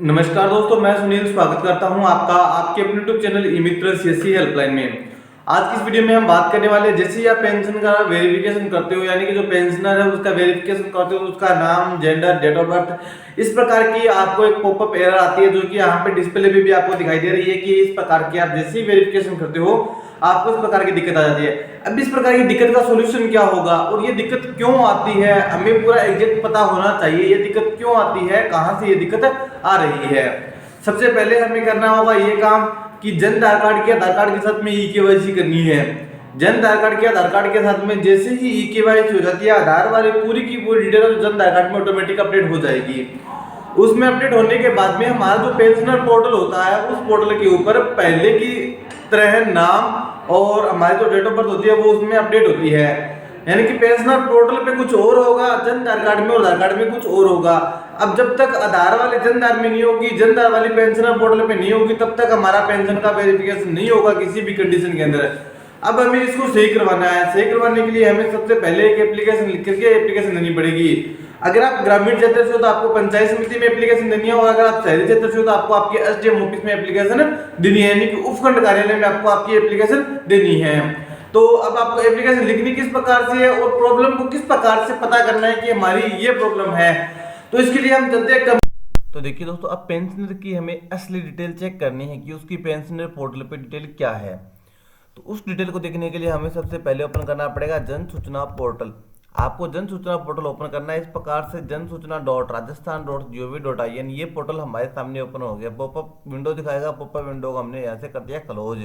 नमस्कार दोस्तों, मैं सुनील स्वागत करता हूं आपका आपके अपने यूट्यूब चैनल ई मित्र सीएससी हेल्पलाइन में। आज की इस वीडियो में हम बात करने वाले हैं, जैसे ही आप पेंशन का वेरिफिकेशन करते हो, यानी कि जो पेंशनर है उसका वेरिफिकेशन करते हो तो उसका नाम, जेंडर, डेट ऑफ बर्थ, इस प्रकार की आपको एक पॉपअप एरर आती है जो कि यहाँ पे डिस्प्ले पे भी आपको दिखाई दे रही है कि इस प्रकार की आप जैसे ही वेरिफिकेशन करते हो आपको इस प्रकार की दिक्कत आ जाती है। अब इस प्रकार की दिक्कत का सोल्यूशन क्या होगा और ये दिक्कत क्यों आती है, हमें पूरा एग्जैक्ट पता होना चाहिए ये दिक्कत क्यों आती है, कहाँ से ये दिक्कत आ रही है। सबसे पहले हमें करना होगा ये काम कि जन आधार कार्ड के आधार कार्ड के साथ में ई-केवाईसी करनी है। जन आधार कार्ड के आधार कार्ड के साथ में जैसे ही ई-केवाईसी हो जाती है, आधार वाली पूरी की पूरी डिटेल जन आधार कार्ड में ऑटोमेटिक अपडेट हो जाएगी। उसमें अपडेट होने के बाद में हमारा जो पेंशनर पोर्टल होता है उस पोर्टल के ऊपर पहले की तरह नाम और हमारी जो डेट ऑफ बर्थ होती है वो उसमें अपडेट होती है। यानी कि पेंशनर पोर्टल पे कुछ और होगा, जन आधार कार्ड में और आधार कार्ड में कुछ और होगा। अब जब तक आधार वाले जन आधार में नहीं होगी, जन आधार वाली पेंशनर पोर्टल पे नहीं होगी, तब तक हमारा पेंशन का वेरिफिकेशन नहीं होगा किसी भी कंडीशन के अंदर। अब हमें इसको सही करवाना है। सही करवाने के लिए हमें सबसे पहले एक एप्लीकेशन लिख करके एप्लीकेशन देनी पड़ेगी। अगर आप ग्रामीण क्षेत्र से हो तो आपको पंचायत समिति में एप्लीकेशन देनी है, और अगर आप शहरी क्षेत्र से हो तो आपको आपके एसडीएम ऑफिस में एप्लीकेशन देनी है, यानी कि उपखंड कार्यालय में आपको आपकी एप्लीकेशन देनी है। तो अब आपको एप्लीकेशन लिखनी किस प्रकार से है और प्रॉब्लम को किस प्रकार से पता करना है कि हमारी ये प्रॉब्लम है, तो इसके लिए हम चलते हैं। तो देखिए दोस्तों, अब पेंशनर की हमें असली डिटेल चेक करनी है कि उसकी पेंशनर पोर्टल पे डिटेल क्या है। तो उस डिटेल को देखने के लिए हमें सबसे पहले ओपन करना पड़ेगा जन सूचना पोर्टल। आपको जन सूचना पोर्टल ओपन करना है इस प्रकार से जनसूचना.rajasthan.gov.in। ये पोर्टल हमारे सामने ओपन हो गया। पॉपअप विंडो दिखाएगा, पॉपअप विंडो को हमने यहाँ से कर दिया क्लोज।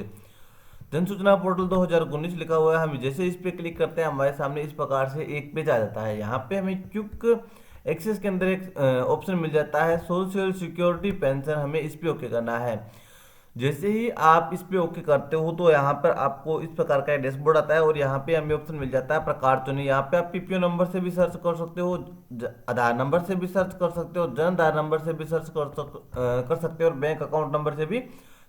जन सूचना पोर्टल 2019 लिखा हुआ है, हम जैसे इस पे क्लिक करते हैं हमारे सामने इस प्रकार से एक पेज आ जाता है। यहाँ पे हमें क्विक एक्सेस के अंदर एक ऑप्शन मिल जाता है सोशल सिक्योरिटी पेंशन, हमें इस पे ओके करना है। जैसे ही आप इस पे ओके करते हो तो यहाँ पर आपको इस प्रकार का डैशबोर्ड आता है और यहाँ पे हमें ऑप्शन मिल जाता है प्रकार चुनिए। यहाँ पे आप पीपीओ नंबर से भी सर्च कर सकते हो, आधार नंबर से भी सर्च कर सकते हो, जन आधार नंबर से भी सर्च कर सकते हो और बैंक अकाउंट नंबर से भी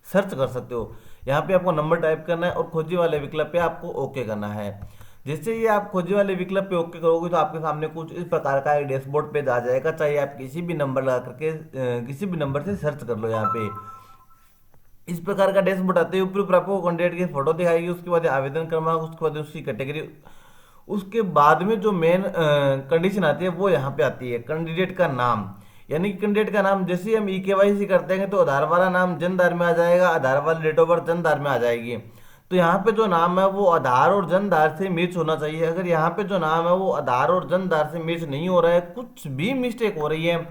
सर्च कर सकते हो। यहाँ पे आपको नंबर टाइप करना है और खोजी वाले विकल्प पे आपको ओके करना है। जैसे ही आप खोजी वाले विकल्प पे ओके करोगे तो आपके सामने कुछ इस प्रकार का एक डैशबोर्ड पेज आ जाएगा। चाहे आप किसी भी नंबर लगा करके किसी भी नंबर से सर्च कर लो। यहाँ पे इस प्रकार का डैशबोर्ड आते हैं। ऊपर आपको कैंडिडेट की फोटो दिखाएगी, उसके बाद आवेदन क्रमांक, उसके बाद उसकी कैटेगरी, उसके बाद में जो मेन कंडीशन आती है वो यहाँ पे आती है कैंडिडेट का नाम। यानी कि कैंडिडेट का नाम जैसे ही हम ई-केवाईसी करते हैं तो आधार वाला नाम जन आधार में आ जाएगा, आधार वाली date of birth Jan Aadhaar में आ जाएगी। तो यहाँ पे जो नाम है वो आधार और जन आधार से मैच होना चाहिए। अगर यहाँ पे जो नाम है वो आधार और जन आधार से मैच नहीं हो रहा है, कुछ भी मिस्टेक हो रही है,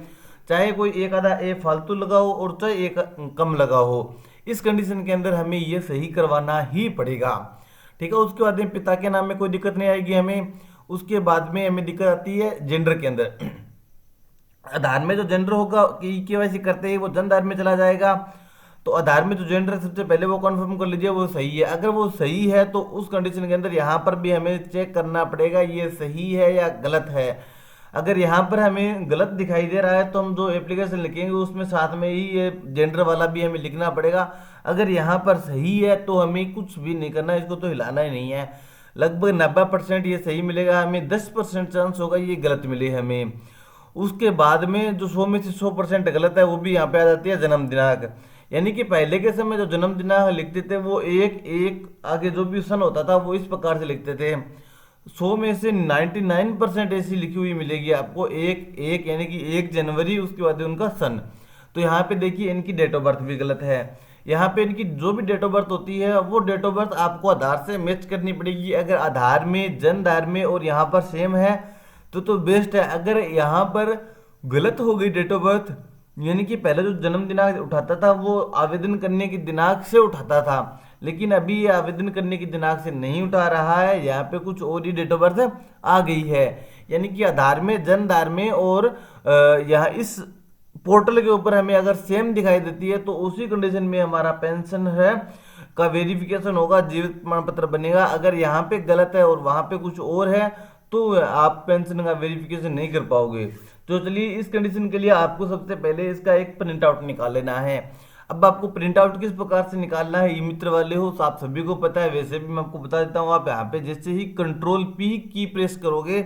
चाहे कोई एक आधा ए फालतू लगा हो और चाहे एक कम लगा हो, इस कंडीशन के अंदर हमें ये सही करवाना ही पड़ेगा। ठीक है, उसके बाद में पिता के नाम में कोई दिक्कत नहीं आएगी हमें। उसके बाद में हमें दिक्कत आती है जेंडर के अंदर। आधार में जो जेंडर होगा कि केवाईसी करते ही वो जन आधार में चला जाएगा। तो आधार में जो जेंडर है सबसे पहले वो कंफर्म कर लीजिए वो सही है। अगर वो सही है तो उस कंडीशन के अंदर यहाँ पर भी हमें चेक करना पड़ेगा ये सही है या गलत है। अगर यहाँ पर हमें गलत दिखाई दे रहा है तो हम जो एप्लीकेशन लिखेंगे उसमें साथ में ही ये जेंडर वाला भी हमें लिखना पड़ेगा। अगर यहाँ पर सही है तो हमें कुछ भी नहीं करना, इसको तो हिलाना ही नहीं है। लगभग 90% ये सही मिलेगा, हमें 10% चांस होगा ये गलत मिले हमें। उसके बाद में जो 100 में से 100% गलत है वो भी यहाँ पे आ जाती है जन्म दिनांक। यानी कि पहले के समय जो जन्म दिनांक लिखते थे वो एक एक आगे जो भी सन होता था वो इस प्रकार से लिखते थे। 100 में से 99% ऐसी लिखी हुई मिलेगी आपको एक एक, यानी कि 1 जनवरी, उसके बाद उनका सन। तो यहाँ पे देखिए इनकी डेट ऑफ बर्थ भी गलत है। यहाँ पे इनकी जो भी डेट ऑफ बर्थ होती है वो डेट ऑफ बर्थ आपको आधार से मैच करनी पड़ेगी। अगर आधार में, जन आधार में और यहाँ पर सेम है तो बेस्ट है। अगर यहाँ पर गलत हो गई डेट ऑफ बर्थ, यानी कि पहले जो जन्म दिनांक उठाता था वो आवेदन करने की दिनांक से उठाता था, लेकिन अभी ये आवेदन करने की दिनांक से नहीं उठा रहा है, यहाँ पे कुछ और ही डेट ऑफ बर्थ आ गई है। यानी कि आधार में, जन आधार में और यहाँ इस पोर्टल के ऊपर हमें अगर सेम दिखाई देती है तो उसी कंडीशन में हमारा पेंशन है का वेरिफिकेशन होगा, जीवित प्रमाण पत्र बनेगा। अगर यहाँ पे गलत है और वहाँ पे कुछ और है तो आप पेंशन का वेरिफिकेशन नहीं कर पाओगे। तो चलिए, इस कंडीशन के लिए आपको सबसे पहले इसका एक प्रिंट आउट निकाल लेना है। अब आपको प्रिंट आउट किस प्रकार से निकालना है, ई मित्र वाले हो तो आप सभी को पता है, वैसे भी मैं आपको बता देता हूँ। आप यहाँ पे जैसे ही कंट्रोल पी की प्रेस करोगे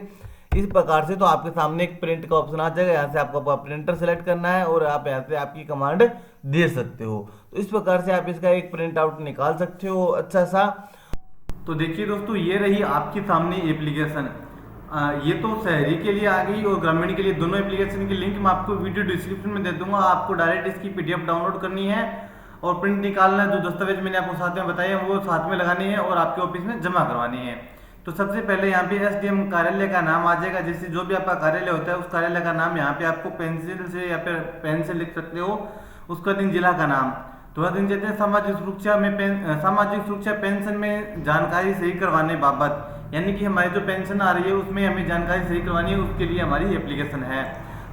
इस प्रकार से तो आपके सामने एक प्रिंट का ऑप्शन आ जाएगा, यहाँ से आपको अपना प्रिंटर सेलेक्ट करना है और आप यहाँ से आपकी कमांड दे सकते हो। तो इस प्रकार से आप इसका एक प्रिंट आउट निकाल सकते हो अच्छा सा। तो देखिए दोस्तों, ये रही आपके सामने एप्लीकेशन। ये तो शहरी के लिए आ गई और ग्रामीण के लिए, दोनों एप्लीकेशन की लिंक मैं आपको वीडियो डिस्क्रिप्शन में दे दूंगा। आपको डायरेक्ट इसकी पीडीएफ डाउनलोड करनी है और प्रिंट निकालना है। जो दस्तावेज मैंने आपको साथ में बताए वो साथ में लगाने हैं और आपके ऑफिस में जमा करवानी है। तो सबसे पहले यहाँ पे एसडीएम कार्यालय का नाम आ जाएगा। जैसे जो भी आपका कार्यालय होता है उस कार्यालय का नाम यहाँ पे आपको पेंसिल से या फिर पेन से लिख सकते हो। उसका दिन, जिला का नाम, थोड़ा दिन देते हैं सामाजिक सुरक्षा पेंशन में जानकारी सही करवाने बाबत, यानी कि हमारी जो पेंशन आ रही है उसमें हमें जानकारी सही करवानी है, उसके लिए हमारी एप्लीकेशन है।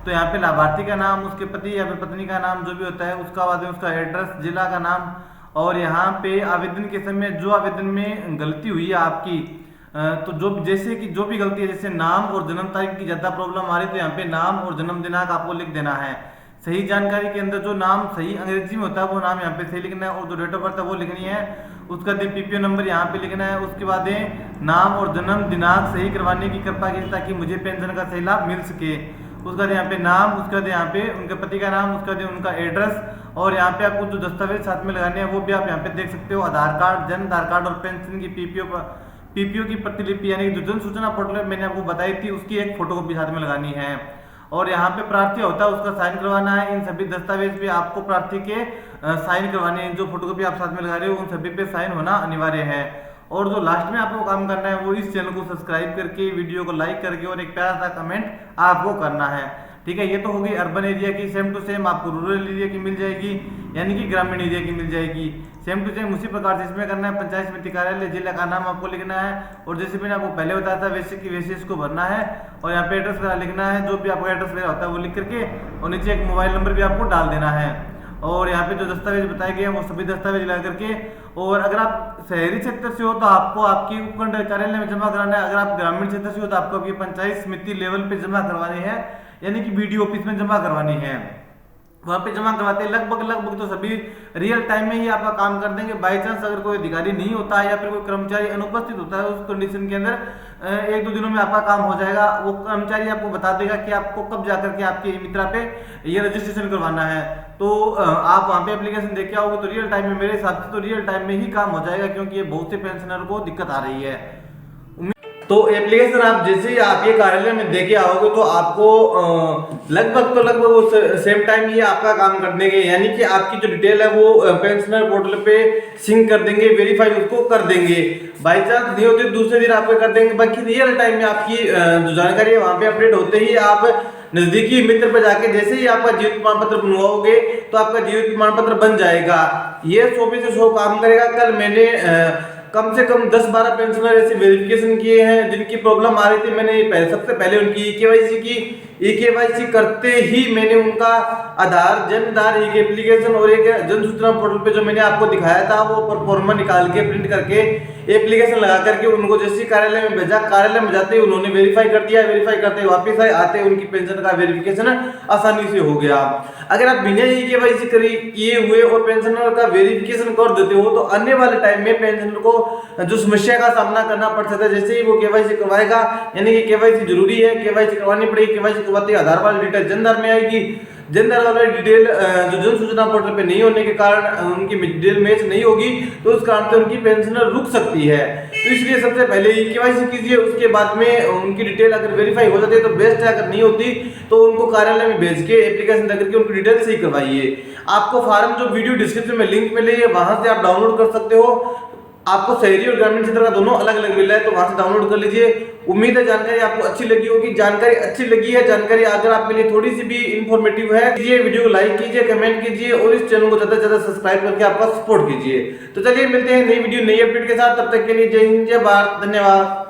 तो यहाँ पे लाभार्थी का नाम, उसके पति या फिर पत्नी का नाम जो भी होता है, उसका बाद में उसका एड्रेस, जिला का नाम, और यहाँ पे आवेदन के समय जो आवेदन में गलती हुई है आपकी, तो जो जैसे कि जो भी गलती है, जैसे नाम और जन्म तारीख की ज्यादा प्रॉब्लम आ रही है तो यहाँ पे नाम और जन्म दिनांक आपको लिख देना है। सही जानकारी के अंदर जो नाम सही अंग्रेजी में होता है वो नाम यहाँ पे सही लिखना है और जो डेट ऑफ बर्थ है वो लिखनी है। उसका दिन पीपीओ नंबर यहाँ पे लिखना है। उसके बाद नाम और जन्म दिनांक सही करवाने की कृपा कीजिए ताकि मुझे पेंशन का सही लाभ मिल सके। उसका यहाँ पे नाम, उसका यहाँ पे उनके पति का नाम, उसका उनका एड्रेस, और यहाँ पे आपको जो दस्तावेज साथ में लगाने हैं वो भी आप यहाँ पे देख सकते हो। आधार कार्ड, जन्म आधार कार्ड और पेंशन की पीपीओ की प्रतिलिपि, यानी कि जो जन सूचना पोर्टल मैंने आपको बताई थी उसकी एक फोटोकॉपी साथ में लगानी है। और यहाँ पे प्रार्थी होता है उसका साइन करवाना है। इन सभी दस्तावेज पे आपको प्रार्थी के साइन करवाने हैं। जो फोटोकॉपी आप साथ में लगा रहे हो उन सभी पे साइन होना अनिवार्य है। और जो लास्ट में आपको काम करना है वो इस चैनल को सब्सक्राइब करके, वीडियो को लाइक करके और एक प्यारा सा कमेंट आपको करना है। ठीक है, ये तो होगी अर्बन एरिया की। सेम टू सेम आपको रूरल एरिया की मिल जाएगी, यानी कि ग्रामीण एरिया की मिल जाएगी। सेम टू सेम उसी प्रकार से इसमें करना है। पंचायत समिति कार्यालय, जिला का नाम आपको लिखना है और जैसे मैंने आपको पहले बताया था वैसे की वैसे इसको भरना है। और यहाँ पे एड्रेस वगैरह लिखना है, जो भी आपका एड्रेस वगैरह होता है वो लिख करके, और नीचे एक मोबाइल नंबर भी आपको डाल देना है। और यहाँ पे जो दस्तावेज बताए गए हैं वो सभी दस्तावेज ला करके, और अगर आप शहरी क्षेत्र से हो तो आपको आपकी उपखंड कार्यालय में जमा कराना है। अगर आप ग्रामीण क्षेत्र से हो तो आपको आपकी पंचायत समिति लेवल पे जमा करवानी है, यानी कि बीडीओ ऑफिस में जमा करवानी है। वहाँ पे जमा करवाते हैं। लगभग तो सभी रियल टाइम में ही आपका काम कर देंगे। बाई चांस अगर कोई अधिकारी नहीं होता है या फिर कोई कर्मचारी अनुपस्थित होता है उस कंडीशन के अंदर 1-2 दिनों में आपका काम हो जाएगा। वो कर्मचारी आपको बता देगा कि आपको कब जाकर के आपके मित्रा पे ये रजिस्ट्रेशन करवाना है। तो आप वहाँ पे एप्लीकेशन देख के आओगे तो रियल टाइम में, मेरे हिसाब से तो रियल टाइम में ही काम हो जाएगा, क्योंकि ये बहुत से पेंशनर को दिक्कत आ रही है। तो एप्लीकेशन आप जैसे ही आप ये कार्यालय में देके आओगे तो आपको लगभग वो सेम टाइम ये आपका काम कर देंगे, यानी कि आपकी जो डिटेल है वो पेंशनर पोर्टल पे सिंक कर देंगे, वेरीफाई उसको कर देंगे। बाई चांस नहीं होती दूसरे दिन आपको कर देंगे। बाकी रियल टाइम में आपकी जो जानकारी है वहाँ पे अपडेट होते ही आप नजदीकी मित्र पे जाके जैसे ही आपका जीवित प्रमाण पत्र बनवाओगे तो आपका जीवित प्रमाण पत्र बन जाएगा। ये 100% काम करेगा। कल मैंने कम से कम 10-12 पेंशनर ऐसे वेरिफिकेशन किए हैं जिनकी प्रॉब्लम आ रही थी। मैंने सबसे पहले उनकी ईकेवाईसी की। ईकेवाईसी करते ही मैंने उनका आधार, जन आधार, एक एप्लीकेशन और एक जन सूचना पोर्टल पे जो मैंने आपको दिखाया था वो परफॉर्मा निकाल के प्रिंट करके एप्लीकेशन लगा करके उनको जैसे कार्यालय में भेजा। कार्यालय में जाते ही उन्होंने वेरीफाई कर दिया। वेरीफाई करते ही वापस आए, आते उनकी पेंशन का वेरिफिकेशन आसानी से हो गया। अगर आप बिना ईकेवाईसी किए हुए और पेंशनर का वेरिफिकेशन कर देते हो तो आने वाले टाइम में पेंशनर को जो समस्या का सामना करना पड़ सकता है। जैसे ही वो केवाईसी करवाएगा, यानी कि केवाईसी जरूरी है, केवाईसी करवानी पड़ेगी। केवाईसी करवाते ही आधार वाली डिटेल जनधन में आएगी। जनधन वाली डिटेल जो जन सूचना पोर्टल पे नहीं होने के कारण उनकी डिटेल मैच नहीं होगी, तो उस कारण से उनकी पेंशनर रुक सकती है। तो इसलिए सबसे पहले केवाईसी कीजिए, उसके बाद में उनकी डिटेल अगर वेरीफाई हो जाती है तो बेस्ट है। अगर नहीं होती तो उनको कार्यालय में भेज के एप्लीकेशन देकर के उनकी डिटेल सही करवाइए। आपको फॉर्म जो वीडियो डिस्क्रिप्शन में लिंक मिले वहां से आप डाउनलोड कर सकते हो। आपको शहरी और ग्रामीण क्षेत्र का दोनों अलग अलग मिल रहा है, तो वहां से डाउनलोड कर लीजिए। उम्मीद है जानकारी आपको अच्छी लगी होगी। जानकारी अच्छी लगी है, जानकारी अगर आपके लिए थोड़ी सी भी इंफॉर्मेटिव है, ये वीडियो को लाइक कीजिए, कमेंट कीजिए और इस चैनल को ज्यादा से ज्यादा सब्सक्राइब करके आपका सपोर्ट कीजिए। तो चलिए मिलते हैं नई वीडियो, नई अपडेट के साथ। तब तक के लिए जय हिंद, जय भारत, धन्यवाद।